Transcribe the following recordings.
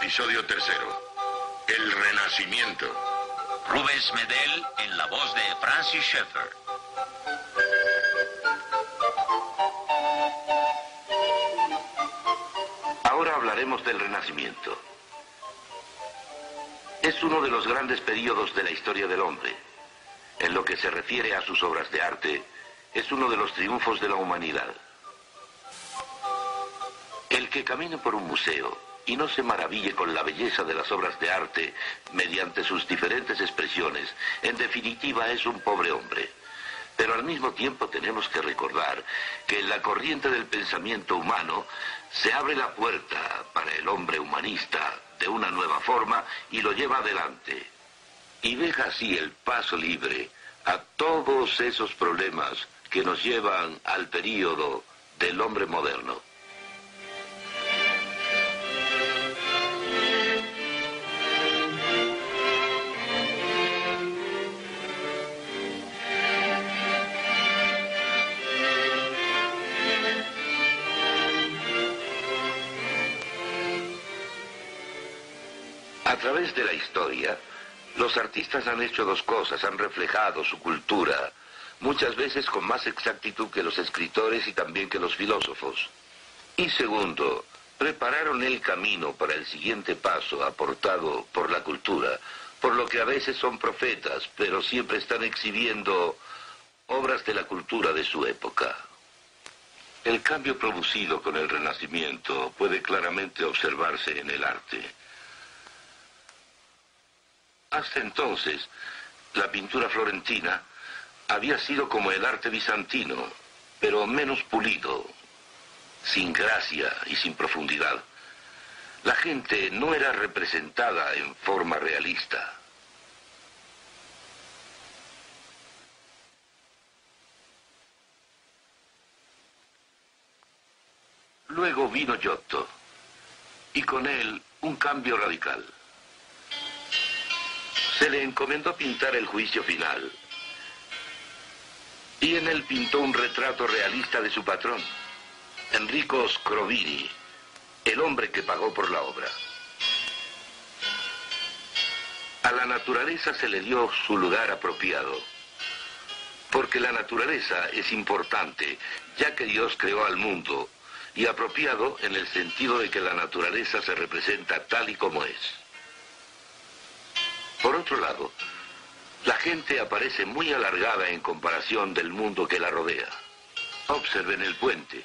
Episodio 3. El Renacimiento. Rubens Medel en la voz de Francis Schaeffer. Ahora hablaremos del Renacimiento. Es uno de los grandes períodos de la historia del hombre. En lo que se refiere a sus obras de arte, es uno de los triunfos de la humanidad. El que camine por un museo y no se maraville con la belleza de las obras de arte mediante sus diferentes expresiones, en definitiva es un pobre hombre. Pero al mismo tiempo tenemos que recordar que en la corriente del pensamiento humano se abre la puerta para el hombre humanista de una nueva forma y lo lleva adelante. Y deja así el paso libre a todos esos problemas que nos llevan al período del hombre moderno. A través de la historia, los artistas han hecho dos cosas, han reflejado su cultura, muchas veces con más exactitud que los escritores y también que los filósofos. Y segundo, prepararon el camino para el siguiente paso aportado por la cultura, por lo que a veces son profetas, pero siempre están exhibiendo obras de la cultura de su época. El cambio producido con el Renacimiento puede claramente observarse en el arte. Hasta entonces, la pintura florentina había sido como el arte bizantino, pero menos pulido, sin gracia y sin profundidad. La gente no era representada en forma realista. Luego vino Giotto, y con él un cambio radical. Se le encomendó pintar el juicio final, y en él pintó un retrato realista de su patrón, Enrico Scrovini, el hombre que pagó por la obra. A la naturaleza se le dio su lugar apropiado, porque la naturaleza es importante, ya que Dios creó al mundo, y apropiado en el sentido de que la naturaleza se representa tal y como es. Por otro lado, la gente aparece muy alargada en comparación del mundo que la rodea. Observen el puente.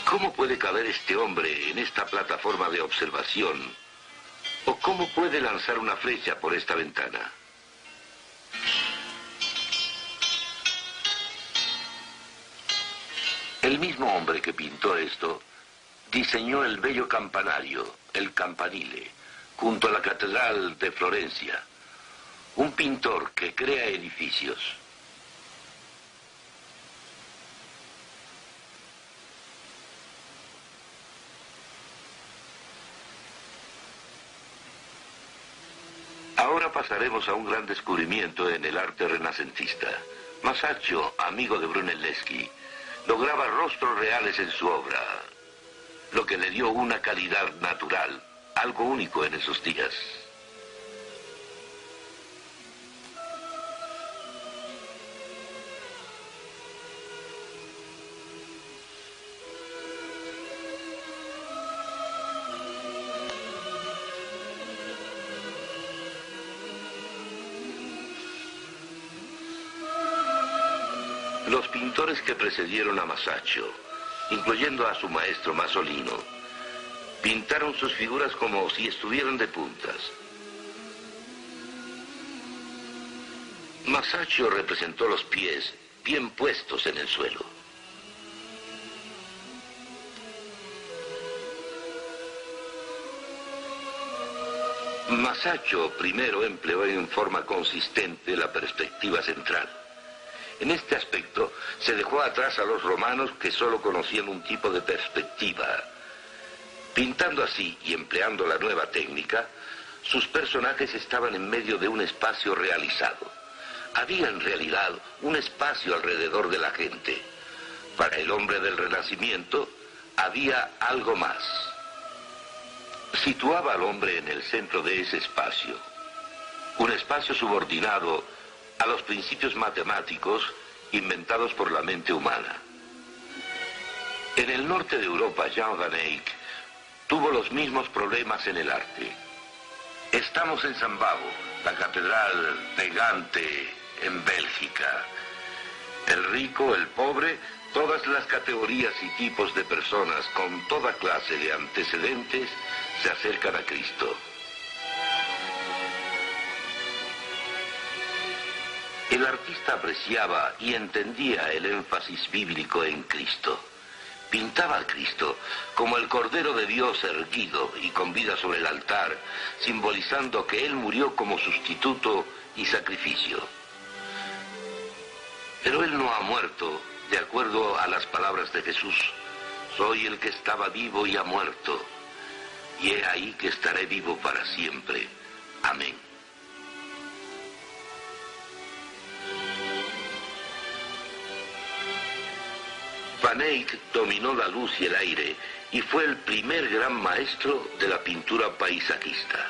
¿Cómo puede caber este hombre en esta plataforma de observación? ¿O cómo puede lanzar una flecha por esta ventana? El mismo hombre que pintó esto diseñó el bello campanario, el campanile, junto a la Catedral de Florencia, un pintor que crea edificios. Ahora pasaremos a un gran descubrimiento en el arte renacentista. Masaccio, amigo de Brunelleschi, lograba rostros reales en su obra, lo que le dio una calidad natural, algo único en esos días. Los pintores que precedieron a Masaccio, incluyendo a su maestro Masolino, pintaron sus figuras como si estuvieran de puntas. Masaccio representó los pies bien puestos en el suelo. Masaccio primero empleó en forma consistente la perspectiva central. En este aspecto se dejó atrás a los romanos que solo conocían un tipo de perspectiva. Pintando así y empleando la nueva técnica, sus personajes estaban en medio de un espacio realizado. Había en realidad un espacio alrededor de la gente. Para el hombre del Renacimiento había algo más. situaba al hombre en el centro de ese espacio, un espacio subordinado a los principios matemáticos inventados por la mente humana. En el norte de Europa, Jan van Eyck tuvo los mismos problemas en el arte. Estamos en San Bavo, la catedral de Gante, en Bélgica. El rico, el pobre, todas las categorías y tipos de personas con toda clase de antecedentes se acercan a Cristo. El artista apreciaba y entendía el énfasis bíblico en Cristo. Pintaba a Cristo como el Cordero de Dios erguido y con vida sobre el altar, simbolizando que Él murió como sustituto y sacrificio. Pero Él no ha muerto, de acuerdo a las palabras de Jesús. Soy el que estaba vivo y ha muerto, y he ahí que estaré vivo para siempre. Amén. Van Eyck dominó la luz y el aire y fue el primer gran maestro de la pintura paisajista.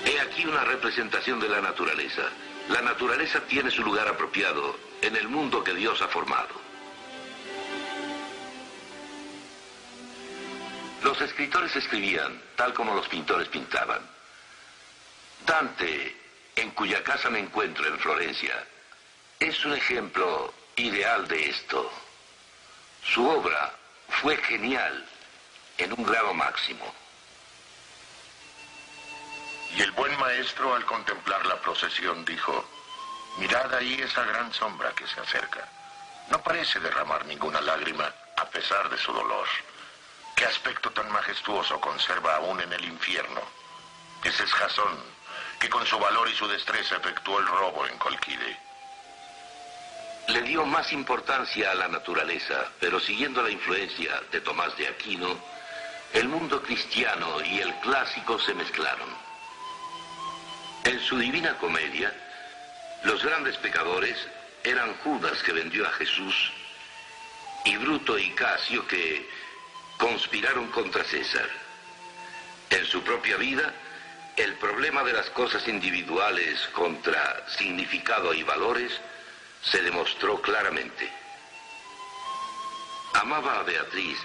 He aquí una representación de la naturaleza. La naturaleza tiene su lugar apropiado en el mundo que Dios ha formado. Los escritores escribían tal como los pintores pintaban. Dante, en cuya casa me encuentro en Florencia, es un ejemplo ideal de esto. Su obra fue genial en un grado máximo. Y el buen maestro, al contemplar la procesión, dijo: mirad ahí esa gran sombra que se acerca. No parece derramar ninguna lágrima, a pesar de su dolor. ¿Qué aspecto tan majestuoso conserva aún en el infierno? Ese es Jasón, que con su valor y su destreza efectuó el robo en Colquide. Le dio más importancia a la naturaleza, pero siguiendo la influencia de Tomás de Aquino, el mundo cristiano y el clásico se mezclaron. En su Divina Comedia, los grandes pecadores eran Judas, que vendió a Jesús, y Bruto y Casio, que conspiraron contra César. En su propia vida, el problema de las cosas individuales contra significado y valores se demostró claramente. Amaba a Beatriz,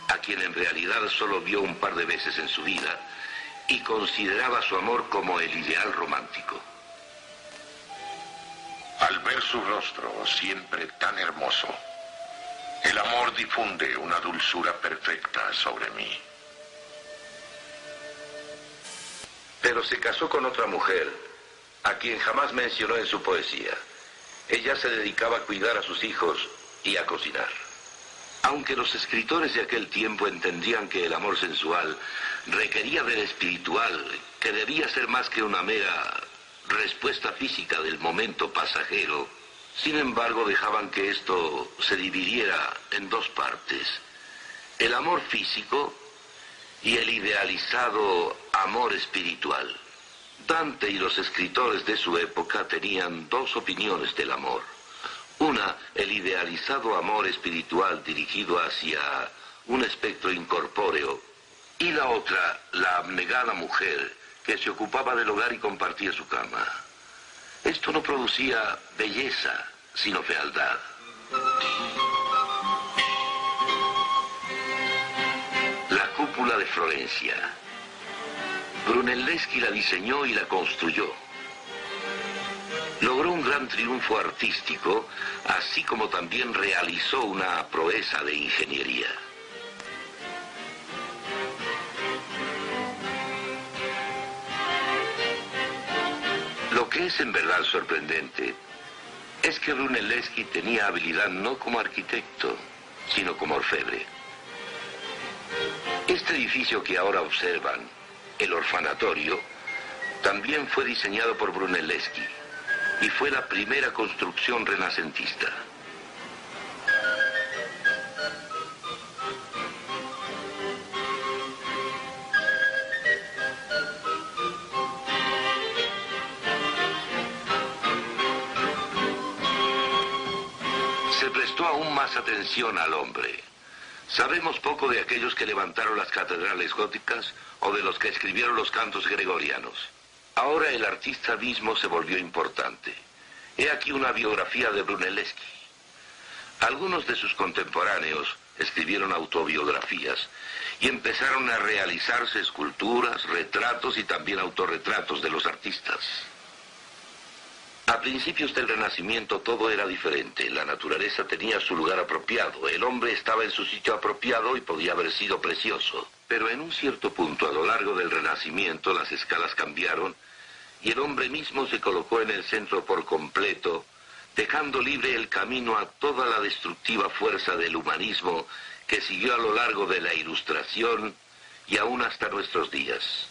a quien en realidad solo vio un par de veces en su vida, y consideraba su amor como el ideal romántico. Al ver su rostro, siempre tan hermoso, el amor difunde una dulzura perfecta sobre mí. Pero se casó con otra mujer, a quien jamás mencionó en su poesía. Ella se dedicaba a cuidar a sus hijos y a cocinar. Aunque los escritores de aquel tiempo entendían que el amor sensual requería del espiritual, que debía ser más que una mera respuesta física del momento pasajero, sin embargo dejaban que esto se dividiera en dos partes: el amor físico y el idealizado amor espiritual. Dante y los escritores de su época tenían dos opiniones del amor. Una, el idealizado amor espiritual dirigido hacia un espectro incorpóreo, y la otra, la abnegada mujer que se ocupaba del hogar y compartía su cama. Esto no producía belleza, sino fealdad. La cúpula de Florencia. Brunelleschi la diseñó y la construyó. Logró un gran triunfo artístico, así como también realizó una proeza de ingeniería. Lo que es en verdad sorprendente es que Brunelleschi tenía habilidad no como arquitecto, sino como orfebre. Este edificio que ahora observan, el orfanatorio, también fue diseñado por Brunelleschi y fue la primera construcción renacentista. aún más atención al hombre. Sabemos poco de aquellos que levantaron las catedrales góticas o de los que escribieron los cantos gregorianos. Ahora el artista mismo se volvió importante. He aquí una biografía de Brunelleschi. Algunos de sus contemporáneos escribieron autobiografías y empezaron a realizarse esculturas, retratos y también autorretratos de los artistas. A principios del Renacimiento todo era diferente. La naturaleza tenía su lugar apropiado. El hombre estaba en su sitio apropiado y podía haber sido precioso. Pero en un cierto punto, a lo largo del Renacimiento, las escalas cambiaron y el hombre mismo se colocó en el centro por completo, dejando libre el camino a toda la destructiva fuerza del humanismo que siguió a lo largo de la Ilustración y aún hasta nuestros días.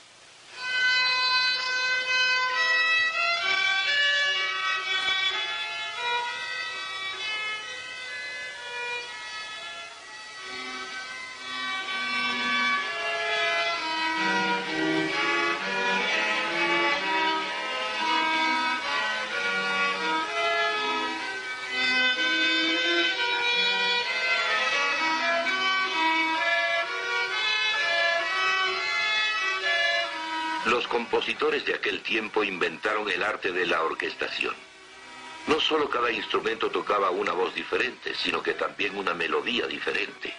Los compositores de aquel tiempo inventaron el arte de la orquestación. No solo cada instrumento tocaba una voz diferente, sino que también una melodía diferente.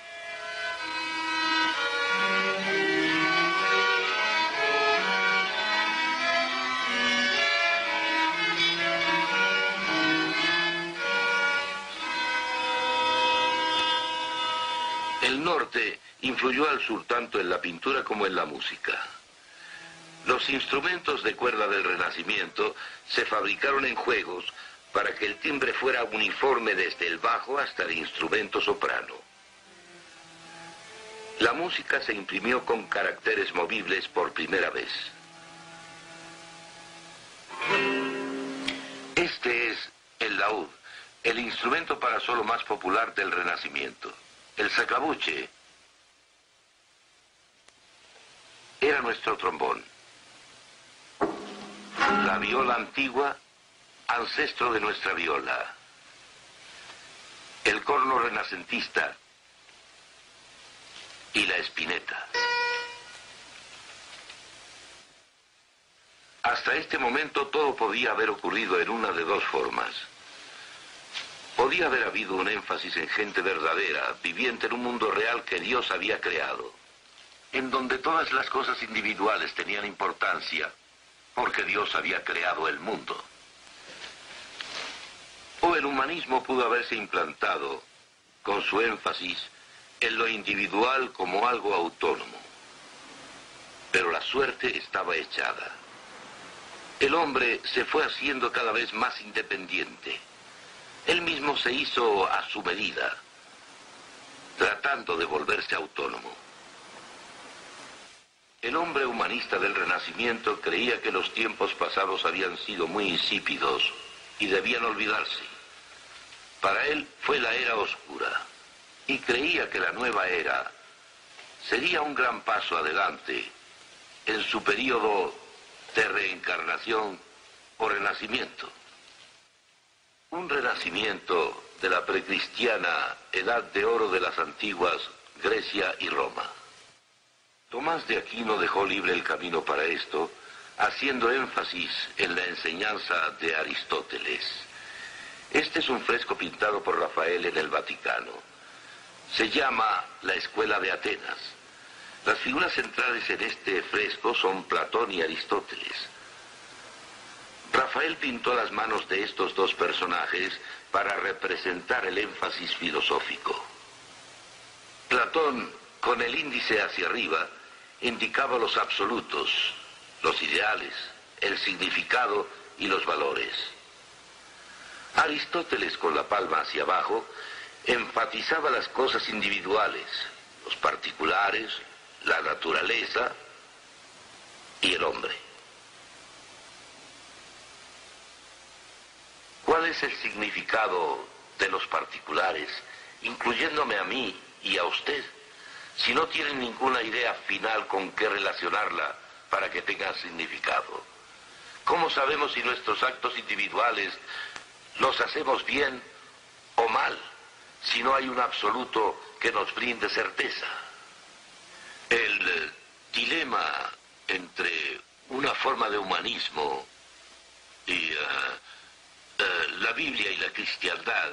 El norte influyó al sur tanto en la pintura como en la música. Los instrumentos de cuerda del Renacimiento se fabricaron en juegos para que el timbre fuera uniforme desde el bajo hasta el instrumento soprano. La música se imprimió con caracteres movibles por primera vez. Este es el laúd, el instrumento para solo más popular del Renacimiento. El sacabuche era nuestro trombón. La viola antigua, ancestro de nuestra viola. El corno renacentista y la espineta. Hasta este momento todo podía haber ocurrido en una de dos formas. Podía haber habido un énfasis en gente verdadera, viviente en un mundo real que Dios había creado, en donde todas las cosas individuales tenían importancia, porque Dios había creado el mundo. O el humanismo pudo haberse implantado, con su énfasis, en lo individual como algo autónomo. Pero la suerte estaba echada. El hombre se fue haciendo cada vez más independiente. Él mismo se hizo a su medida, tratando de volverse autónomo. El hombre humanista del Renacimiento creía que los tiempos pasados habían sido muy insípidos y debían olvidarse. Para él fue la era oscura y creía que la nueva era sería un gran paso adelante en su periodo de reencarnación o renacimiento. Un renacimiento de la precristiana edad de oro de las antiguas Grecia y Roma. Tomás de Aquino dejó libre el camino para esto, haciendo énfasis en la enseñanza de Aristóteles. Este es un fresco pintado por Rafael en el Vaticano. Se llama La Escuela de Atenas. Las figuras centrales en este fresco son Platón y Aristóteles. Rafael pintó las manos de estos dos personajes para representar el énfasis filosófico. Platón, con el índice hacia arriba, indicaba los absolutos, los ideales, el significado y los valores. Aristóteles, con la palma hacia abajo, enfatizaba las cosas individuales, los particulares, la naturaleza y el hombre. ¿Cuál es el significado de los particulares, incluyéndome a mí y a usted, si no tienen ninguna idea final con qué relacionarla para que tenga significado? ¿Cómo sabemos si nuestros actos individuales los hacemos bien o mal, si no hay un absoluto que nos brinde certeza. El dilema entre una forma de humanismo y la Biblia y la cristiandad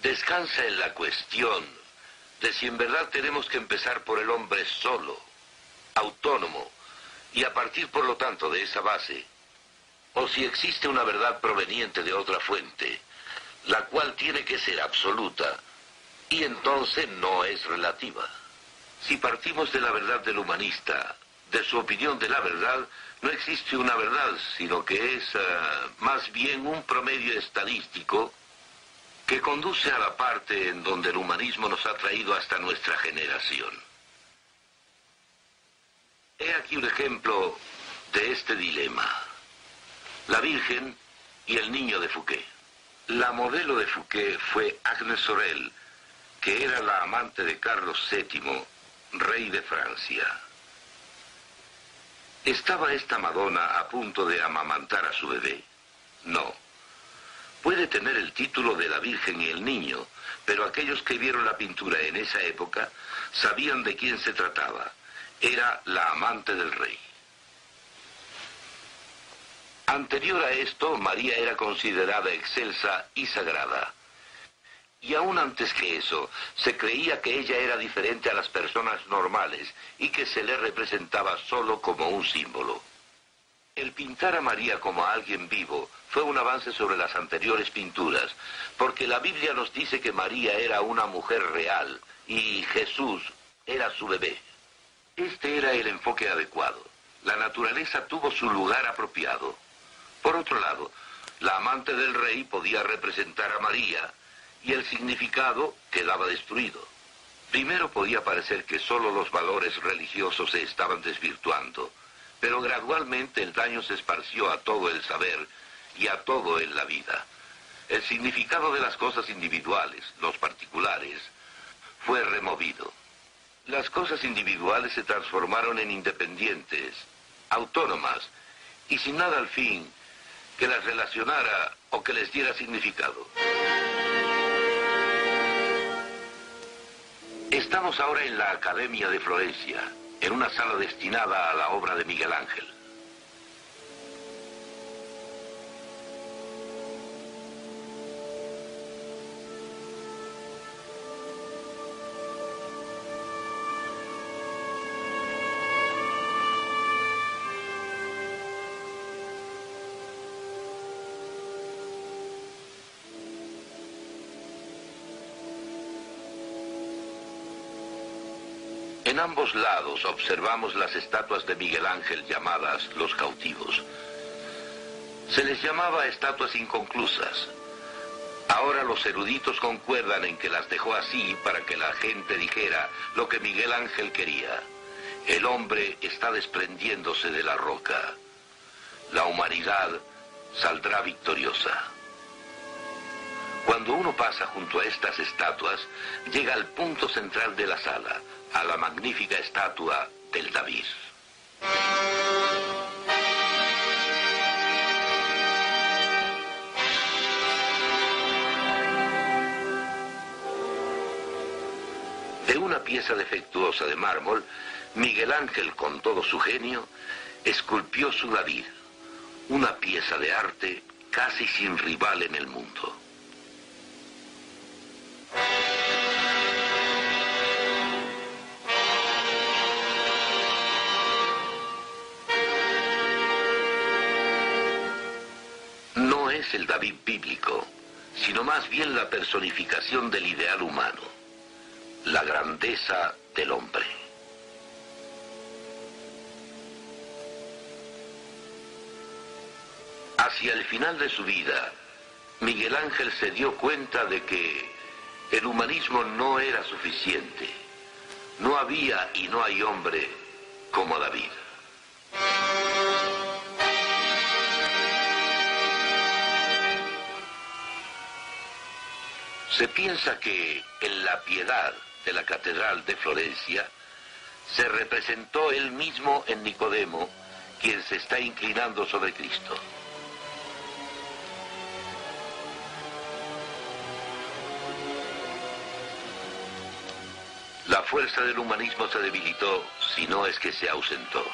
descansa en la cuestión de si en verdad tenemos que empezar por el hombre solo, autónomo, y a partir por lo tanto de esa base, o si existe una verdad proveniente de otra fuente, la cual tiene que ser absoluta, y entonces no es relativa. Si partimos de la verdad del humanista, de su opinión de la verdad, no existe una verdad, sino que es más bien un promedio estadístico que conduce a la parte en donde el humanismo nos ha traído hasta nuestra generación. He aquí un ejemplo de este dilema: la Virgen y el niño de Fouquet. La modelo de Fouquet fue Agnes Sorel, que era la amante de Carlos VII, rey de Francia. ¿Estaba esta Madonna a punto de amamantar a su bebé? No. Puede tener el título de la Virgen y el niño, pero aquellos que vieron la pintura en esa época sabían de quién se trataba. Era la amante del rey. Anterior a esto, María era considerada excelsa y sagrada. Y aún antes que eso, se creía que ella era diferente a las personas normales y que se le representaba solo como un símbolo. El pintar a María como a alguien vivo fue un avance sobre las anteriores pinturas, porque la Biblia nos dice que María era una mujer real y Jesús era su bebé. Este era el enfoque adecuado. La naturaleza tuvo su lugar apropiado. Por otro lado, la amante del rey podía representar a María, y el significado quedaba destruido. Primero podía parecer que solo los valores religiosos se estaban desvirtuando, pero gradualmente el daño se esparció a todo el saber y a todo en la vida. El significado de las cosas individuales, los particulares, fue removido. Las cosas individuales se transformaron en independientes, autónomas, y sin nada al fin que las relacionara o que les diera significado. Estamos ahora en la Academia de Florencia, en una sala destinada a la obra de Miguel Ángel. En ambos lados observamos las estatuas de Miguel Ángel llamadas Los Cautivos. Se les llamaba estatuas inconclusas. Ahora los eruditos concuerdan en que las dejó así para que la gente dijera lo que Miguel Ángel quería. El hombre está desprendiéndose de la roca. La humanidad saldrá victoriosa. Cuando uno pasa junto a estas estatuas, llega al punto central de la sala, a la magnífica estatua del David. De una pieza defectuosa de mármol, Miguel Ángel, con todo su genio, esculpió su David, una pieza de arte casi sin rival en el mundo. No es el David bíblico, sino más bien la personificación del ideal humano, la grandeza del hombre. Hacia el final de su vida, Miguel Ángel se dio cuenta de que el humanismo no era suficiente. No había y no hay hombre como David. Se piensa que en la Piedad de la Catedral de Florencia se representó él mismo en Nicodemo, quien se está inclinando sobre Cristo. fuerza del humanismo se debilitó, si no es que se ausentó.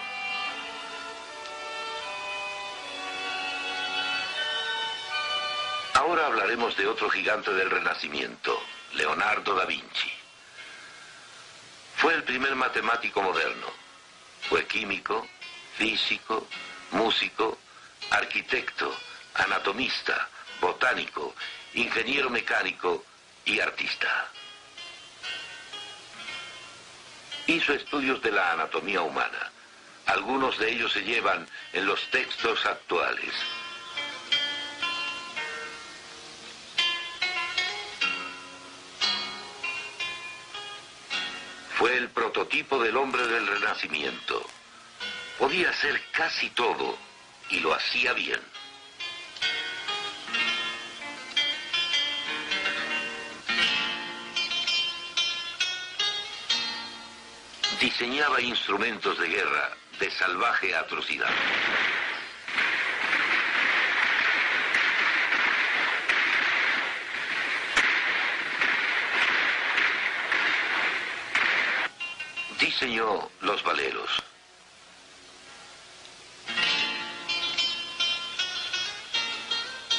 Ahora hablaremos de otro gigante del Renacimiento, Leonardo da Vinci. Fue el primer matemático moderno. Fue químico, físico, músico, arquitecto, anatomista, botánico, ingeniero mecánico y artista. Hizo estudios de la anatomía humana. Algunos de ellos se llevan en los textos actuales. Fue el prototipo del hombre del Renacimiento. Podía hacer casi todo y lo hacía bien. Diseñaba instrumentos de guerra de salvaje atrocidad. Diseñó los veleros.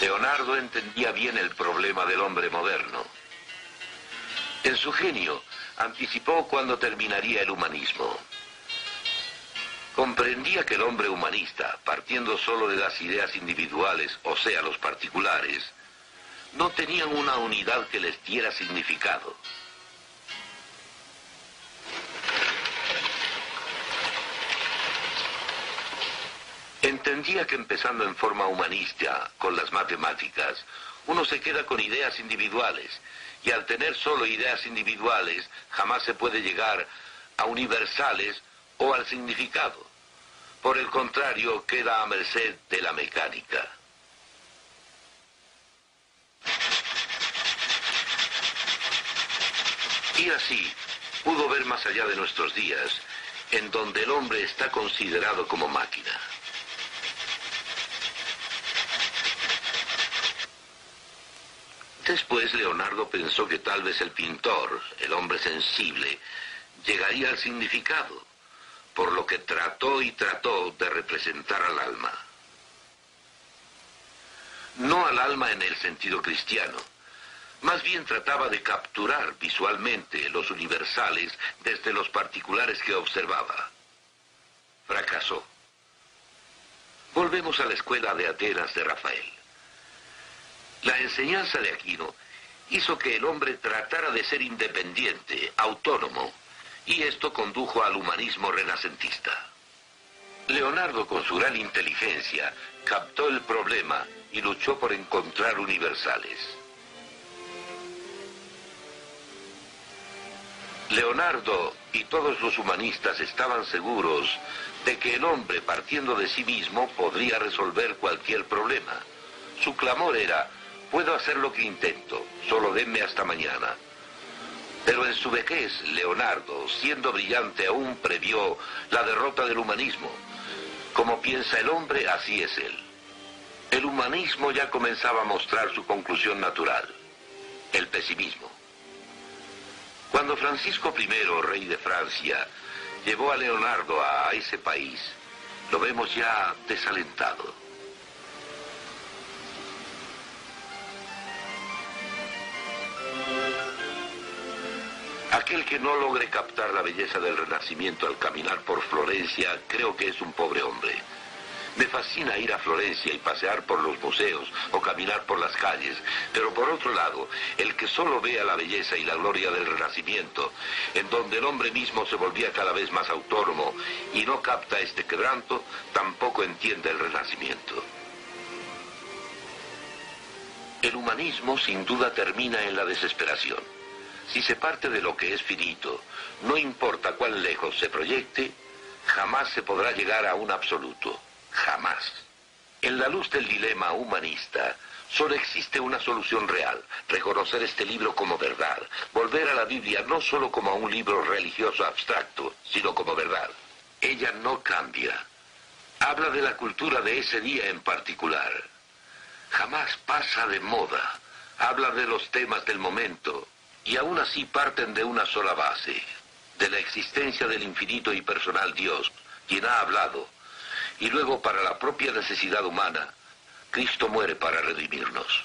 Leonardo entendía bien el problema del hombre moderno. En su genio, anticipó cuándo terminaría el humanismo. Comprendía que el hombre humanista, partiendo solo de las ideas individuales, o sea, los particulares, no tenían una unidad que les diera significado. Entendía que empezando en forma humanista, con las matemáticas, uno se queda con ideas individuales, y al tener solo ideas individuales, jamás se puede llegar a universales o al significado. Por el contrario, queda a merced de la mecánica. Y así, pudo ver más allá de nuestros días, en donde el hombre está considerado como máquina. Después Leonardo pensó que tal vez el pintor, el hombre sensible, llegaría al significado, por lo que trató y trató de representar al alma. No al alma en el sentido cristiano, más bien trataba de capturar visualmente los universales desde los particulares que observaba. Fracasó. Volvemos a la escuela de Atenas de Rafael. La enseñanza de Aquino hizo que el hombre tratara de ser independiente, autónomo, y esto condujo al humanismo renacentista. Leonardo, con su gran inteligencia, captó el problema y luchó por encontrar universales. Leonardo y todos los humanistas estaban seguros de que el hombre, partiendo de sí mismo, podría resolver cualquier problema. Su clamor era: puedo hacer lo que intento, solo denme hasta mañana. Pero en su vejez, Leonardo, siendo brillante, aún previó la derrota del humanismo. Como piensa el hombre, así es él. El humanismo ya comenzaba a mostrar su conclusión natural, el pesimismo. Cuando Francisco I, rey de Francia, llevó a Leonardo a ese país, lo vemos ya desalentado. Aquel que no logre captar la belleza del Renacimiento al caminar por Florencia, creo que es un pobre hombre. Me fascina ir a Florencia y pasear por los museos o caminar por las calles, pero por otro lado, el que solo vea la belleza y la gloria del Renacimiento, en donde el hombre mismo se volvía cada vez más autónomo y no capta este quebranto, tampoco entiende el Renacimiento. El humanismo sin duda termina en la desesperación. Si se parte de lo que es finito, no importa cuán lejos se proyecte, jamás se podrá llegar a un absoluto. Jamás. En la luz del dilema humanista, solo existe una solución real: reconocer este libro como verdad, volver a la Biblia no solo como a un libro religioso abstracto, sino como verdad. Ella no cambia. Habla de la cultura de ese día en particular. Jamás pasa de moda. Habla de los temas del momento, y aún así parten de una sola base: de la existencia del infinito y personal Dios, quien ha hablado, y luego para la propia necesidad humana, Cristo muere para redimirnos.